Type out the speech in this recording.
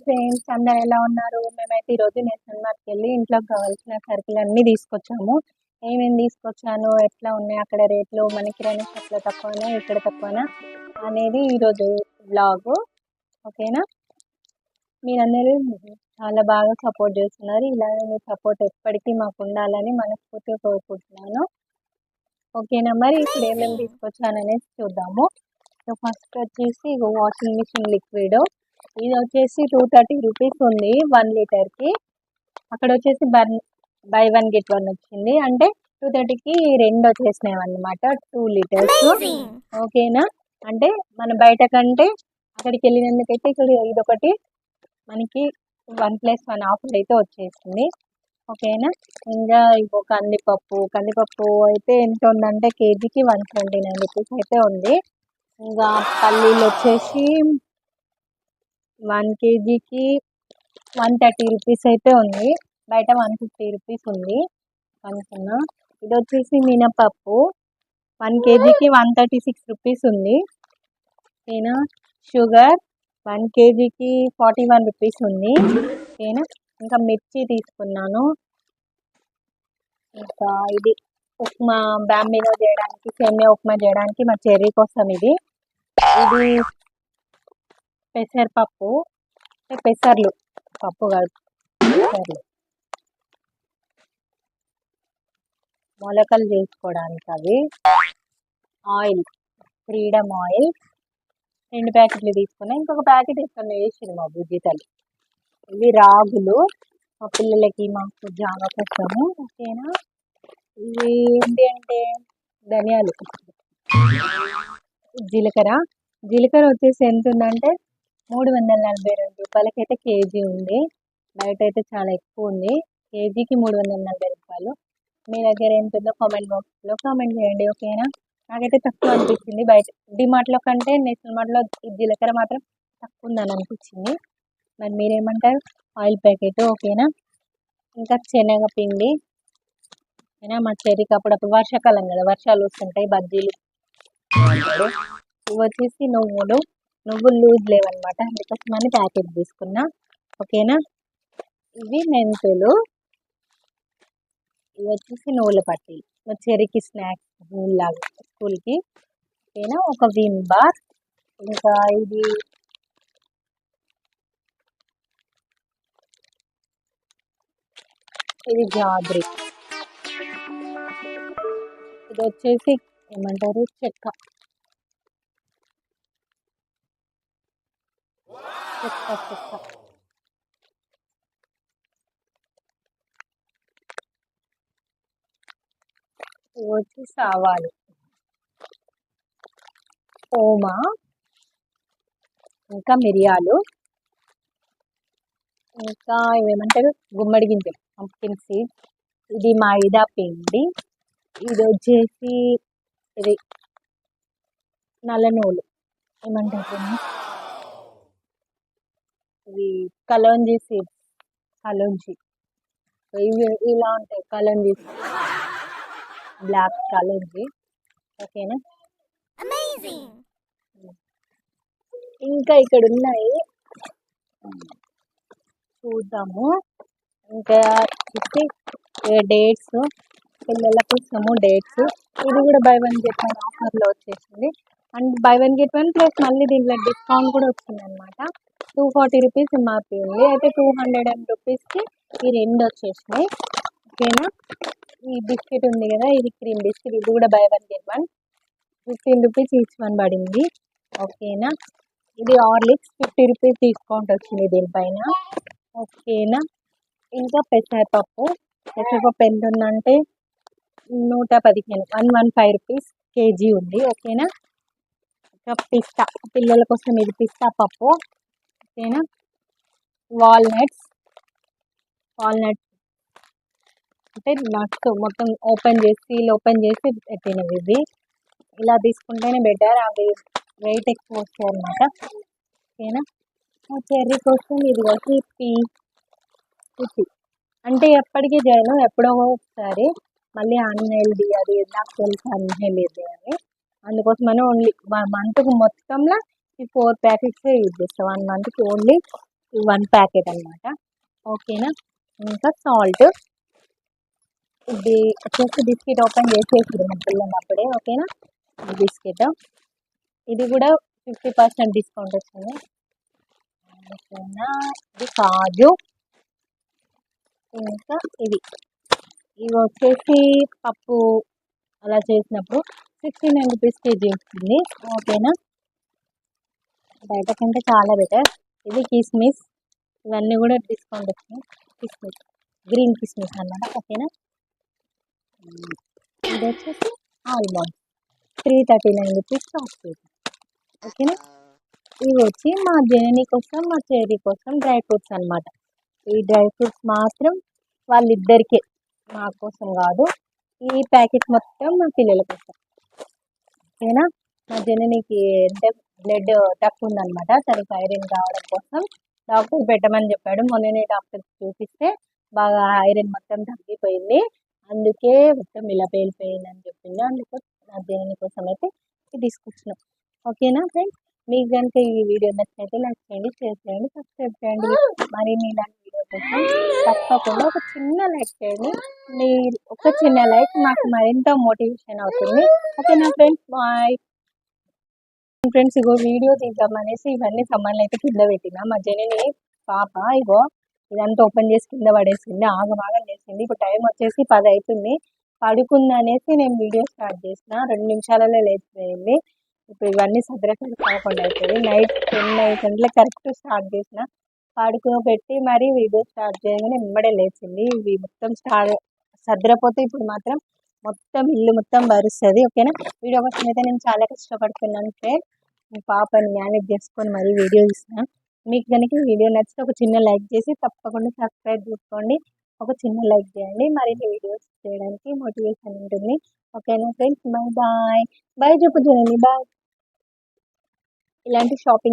Friends, అందరు ఎలా ఉన్నారు? మేమైతే ఈరోజు నేషనల్ మార్ట్‌కి వెళ్ళి ఇంట్లోకి కావాల్సిన సరుకులన్నీ తీసుకొచ్చాము. ఏమేమి తీసుకొచ్చాను, ఎట్లా ఉన్నాయి అక్కడ రేట్లు, మన కిరాణా షాప్‌లో తక్కువనా, ఇక్కడ తక్కువనా అనేది ఈరోజు వ్లాగు. ఓకేనా? మీరందరూ చాలా బాగా సపోర్ట్ చేస్తున్నారు. ఇలానే మీ సపోర్ట్ ఎప్పటికీ మాకు ఉండాలని మనస్ఫూర్తిగా కోరుకుంటున్నాను. ఓకేనా? మరి ఇప్పుడు ఏమేమి తీసుకొచ్చాననేది చూద్దాము. సో ఫస్ట్ వచ్చేసి వాషింగ్ మిషన్ లిక్విడ్. ఇది వచ్చేసి 230 రూపీస్ ఉంది 1 లీటర్కి. అక్కడ వచ్చేసి బై 1 గెట్ 1 వచ్చింది, అంటే 230కి 2 వచ్చేసినాయి అన్నమాట, 2 లీటర్స్. ఓకేనా? అంటే మన బయట కంటే అక్కడికి వెళ్ళినందుకైతే ఇక్కడ ఇదొకటి మనకి 1+1 ఆఫర్ అయితే వచ్చేసింది. ఓకేనా? ఇంకా ఇంకో కందిపప్పు అయితే ఎంత ఉందంటే కేజీకి 179 రూపీస్ అయితే ఉంది. ఇంకా పల్లీలు వచ్చేసి 1 కేజీకి 130 రూపీస్ అయితే ఉంది, బయట 150 రూపీస్ ఉంది అనుకున్నా. ఇది వచ్చేసి మినపప్పు 1 కేజీకి 136 రూపీస్ ఉంది. ఓకేనా? షుగర్ 1 కేజీకి 41 రూపీస్ ఉంది. ఓకేనా? ఇంకా మిర్చి తీసుకున్నాను. ఇంకా ఇది ఉప్మా బాంబినో చేయడానికి, సేమియా ఉప్మా చేయడానికి మా చెర్రీ కోసం ఇది పెసరపప్పు, పెసర్లు, పప్పు కాదు పెసర్లు, మొలకలు చేసుకోవడానికి అవి. ఆయిల్, ఫ్రీడమ్ ఆయిల్ 2 ప్యాకెట్లు తీసుకున్నా. ఇంకొక ప్యాకెట్ ఇక్కడ వేసింది మా బుజ్జి తల్లి. ఇవి రాగులు మా పిల్లలకి, మాకు జావ కోసము. ఓకేనా? ఇవి ఏంటి అంటే ధనియాలు, జీలకర్ర వచ్చేసి ఎంత ఉందంటే 342 రూపాయలకి అయితే కేజీ ఉంది. బయట అయితే చాలా ఎక్కువ ఉంది, కేజీకి 340 రూపాయలు. మీ దగ్గర ఎంత ఉందో కామెంట్ బాక్స్లో కామెంట్ చేయండి. ఓకేనా? నాకైతే తక్కువ అనిపించింది, బయట డిమార్ట్లో కంటే నేషనల్ మార్ట్లో ఈ జీలకర్ర మాత్రం తక్కువ ఉందని అనిపించింది. మరి మీరేమంటారు? Oil packet. ఓకేనా? ఇంకా శనగపిండి. ఓకేనా? మా చెర్రీకి అప్పుడప్పుడు వర్షాకాలం కదా, వర్షాలు వస్తుంటాయి, బజ్జీలు. ఇవి వచ్చేసి నువ్వులు లూజ్ లేవన్నమాట, అందుకోసమని ప్యాకెట్ తీసుకున్నా. ఓకేనా? ఇవి మెంతులు. ఇవి వచ్చేసి నువ్వుల పట్టి, మా చెర్రీకి స్నాక్స్ లాగా స్కూల్కి. ఓకేనా? ఒక విమ్ బార్. ఇంకా ఇది జాగ్రి. ఇది వచ్చేసి ఏమంటారు, చెక్క ఇవి వచ్చి ఆవాలు, ఓమా, ఇంకా మిరియాలు, ఇంకా ఇవేమంటారు గుమ్మడి గింజలు, పంప్కిన్ సీడ్స్. ఇది మైదా పిండి. ఇది వచ్చేసి ఇది నల్ల నువ్వులు, ఏమంటారు ఇవి కలోంజీ సీడ్స్, ఇవి ఇలా ఉంటాయి కలోంజీ, బ్లాక్ కలోంజీ. ఓకేనా? ఇంకా ఇక్కడ ఉన్నాయి, చూద్దాము. ఇంకా వచ్చి డేట్స్, పిల్లల కోసము డేట్స్. ఇది కూడా బై 1 గెట్ 1 ఆఫర్లో వచ్చేసింది. అండ్ బై 1 గెట్ 1 ప్లస్ మళ్ళీ దీంట్లో డిస్కౌంట్ కూడా వచ్చింది అనమాట. 240 రూపీస్ ఎంఆర్పీ ఉంది, అయితే 200 రూపీస్కి ఈ 2 వచ్చేసినాయి. ఓకేనా? ఈ బిస్కెట్ ఉంది కదా, ఇది క్రీమ్ బిస్కెట్, ఇది కూడా by 1 get 1 15 rupees each one పడింది. ఓకేనా? ఇది హార్లిక్స్ 50 రూపీస్ డిస్కౌంట్ వచ్చింది దీనిపైన. ఓకేనా? ఇంకా పెసరపప్పు ఎంత ఉందంటే 115, 115 రూపీస్ కేజీ ఉంది. ఓకేనా? ఇంకా పిస్తా, పిల్లల కోసం ఇది పిస్తా పప్పు. ఓకేనా? వాల్నట్స్ అంటే నట్స్ మొత్తం ఓపెన్ చేసి పెట్టినవి ఇవి. ఇలా తీసుకుంటేనే బెటర్, అవి వెయిట్ ఎక్కువ వస్తాయి అన్నమాట. ఓకేనా? చెర్రీ కోసం ఇది వచ్చి పీచి, అంటే ఎప్పటికీ చేయను, ఎప్పుడో ఒకసారి. మళ్ళీ అన్హెల్దీ, అది నాకు తెలుసు అన్హెల్దీ అని, అందుకోసమని ఓన్లీ 1 మంత్కు మొత్తంలో ఈ 4 ప్యాకెట్స్ యూజ్ చేస్తాను. 1 మంత్కి ఓన్లీ 1 ప్యాకెట్ అనమాట. ఓకేనా. ఇంకా సాల్ట్, ఇది వచ్చేసి బిస్కెట్ ఓపెన్ చేసేసారు మా పిల్లలు అప్పుడే. ఓకేనా. ఈ బిస్కెట్ ఇది కూడా 50% డిస్కౌంట్ వచ్చింది. ఓకేనా. ఇది కాజు, ఇంకా ఇవి ఇవి వచ్చేసి పప్పు అలా చేసినప్పుడు 69 రూపీస్ కేజీ వస్తుంది. ఓకేనా. బయట కంటే చాలా బెటర్. ఇది కిస్మిస్, ఇవన్నీ కూడా డిస్కౌంట్ వచ్చినాయి. కిస్మిస్, గ్రీన్ కిస్మిస్ అన్నమాట. ఓకేనా. ఇది వచ్చేసి ఆల్మండ్ 339 రూపీస్ కాస్ట్. ఓకేనా. ఇవి వచ్చి మా జనని కోసం, మా చెర్రీ కోసం డ్రై ఫ్రూట్స్ అనమాట. ఈ డ్రై ఫ్రూట్స్ మాత్రం వాళ్ళిద్దరికే, మా కోసం కాదు. ఈ ప్యాకెట్ మొత్తం మా పిల్లల కోసం. ఓకేనా. మా జననికి అంటే బ్లడ్ తక్కువ ఉందన్నమాట. తనకి ఐరన్ కావడం కోసం డాక్టర్ పెట్టమని చెప్పాడు. మొన్ననే డాక్టర్ చూపిస్తే బాగా ఐరన్ మొత్తం తగ్గిపోయింది, అందుకే మొత్తం ఇలా పేలిపోయింది అని చెప్పింది. అందుకు నా జనని కోసం అయితే ఇది తీసుకొచ్చినాం. ఓకేనా ఫ్రెండ్స్, మీకు కనుక ఈ వీడియో నచ్చినైతే లైక్ చేయండి, షేర్ చేయండి, సబ్స్క్రైబ్ చేయండి. మరిన్ని ఇలాంటి వీడియో కోసం తప్పకుండా ఒక చిన్న లైక్ చేయండి. మీరు ఒక చిన్న లైక్ నాకు మరింత మోటివేషన్ అవుతుంది. ఓకేనా ఫ్రెండ్స్, బాయ్ ఫ్రెండ్స్. ఇగో వీడియో తీద్దామనేసి ఇవన్నీ సామాన్లు అయితే కింద పెట్టిన. మా జనని పాప ఇగో ఇదంతా ఓపెన్ చేసి కింద పడేసింది, ఆగమాగం చేసింది. ఇప్పుడు టైం వచ్చేసి 10 అవుతుంది. పడుకుంది అనేసి నేను వీడియో స్టార్ట్ చేసిన. 2 నిమిషాలలో లేచిపోయింది. ఇప్పుడు ఇవన్నీ సదరకలు 11 అవుతుంది. నైట్ 10 గంటలకు కరెక్ట్ స్టార్ట్ చేసిన. పెట్టి మరి వీడియో స్టార్ట్ చేయగానే వెంబడే లేచింది. ఇవి మొత్తం సదరపోతే ఇప్పుడు మాత్రం మొత్తం ఇల్లు మొత్తం బరుస్తుంది. ఓకేనా. వీడియో కోసం అయితే నేను చాలా కష్టపడుతున్నాను ఫ్రెండ్స్. మీ పాపని మేనేజ్ చేసుకొని మరీ వీడియో ఇస్తున్నాను. మీకు కనుక వీడియో నచ్చితే ఒక చిన్న లైక్ చేసి తప్పకుండా సబ్స్క్రైబ్ చేసుకోండి. ఒక చిన్న లైక్ చేయండి, మరిన్ని వీడియోస్ చేయడానికి మోటివేషన్ ఉంటుంది. ఓకేనా ఫ్రెండ్స్, బాయ్ బాయ్. బాయ్ చెప్పు చూడండి, బాయ్. ఇలాంటి షాపింగ్